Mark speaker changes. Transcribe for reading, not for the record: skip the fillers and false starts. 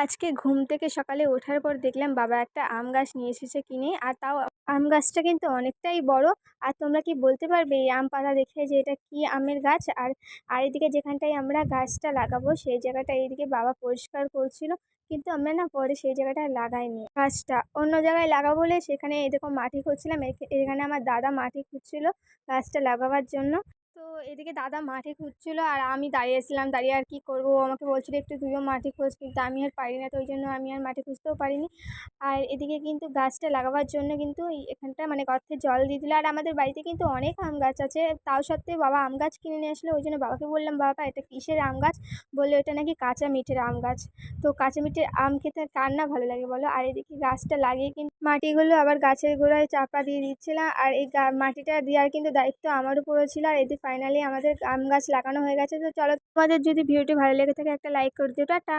Speaker 1: আজকে ঘুম থেকে সকালে ওঠার পর দেখলাম বাবা একটা আম গাছ নিয়ে এসেছে কিনে, আর তাও আম গাছটা কিন্তু অনেকটাই বড়। আর তোমরা কি বলতে পারবে এই আম পাতা দেখে যে এটা কি আমের গাছ? আর এদিকে যেখানটায় আমরা গাছটা লাগাবো সেই জায়গাটা এইদিকে বাবা পরিষ্কার করছিল, কিন্তু আমরা না পরে সেই জায়গাটায় লাগাইনি গাছটা, অন্য জায়গায় লাগাবো বলে সেখানে এই দেখো মাটি খুঁড়ছিলাম। এখানে আমার দাদা মাটি খুঁড়ছিল গাছটা লাগাবার জন্য। তো এদিকে দাদা মাটি খুঁড়ছিল আর আমি দাঁড়িয়েছিলাম, দাঁড়িয়ে আর কি করবো, ও আমাকে বলছিল একটু তুইও মাটি খোঁজ, কিন্তু আমি আর পারি না, তো ওই জন্য আমি আর মাটি খুঁজতেও পারিনি। আর এদিকে কিন্তু গাছটা লাগাবার জন্য কিন্তু এখানটা মানে গর্তে জল দিয়ে দিল। আর আমাদের বাড়িতে কিন্তু অনেক আম গাছ আছে, তাও সত্ত্বেও বাবা আম গাছ কিনে নিয়ে আসলো। ওই জন্য বাবাকে বললাম, বাবা এটা কিসের আম গাছ? বললো এটা নাকি কাঁচা মিঠের আম গাছ। তো কাঁচা মিঠের আম খেতে কার না ভালো লাগে বলো? আর এদিকে গাছটা লাগিয়ে কিন্তু মাটিগুলো আবার গাছের গোড়ায় চাপা দিয়ে দিচ্ছিলাম, আর এই মাটিটা দেওয়ার কিন্তু দায়িত্ব আমার উপরও ছিল। আর এতে ফাইনালি আমাদের আম গাছ লাগানো হয়ে গেছে। তো চলো, তোমাদের যদি ভিডিওটি ভালো লেগে থাকে একটা লাইক করে দিও। টাটা।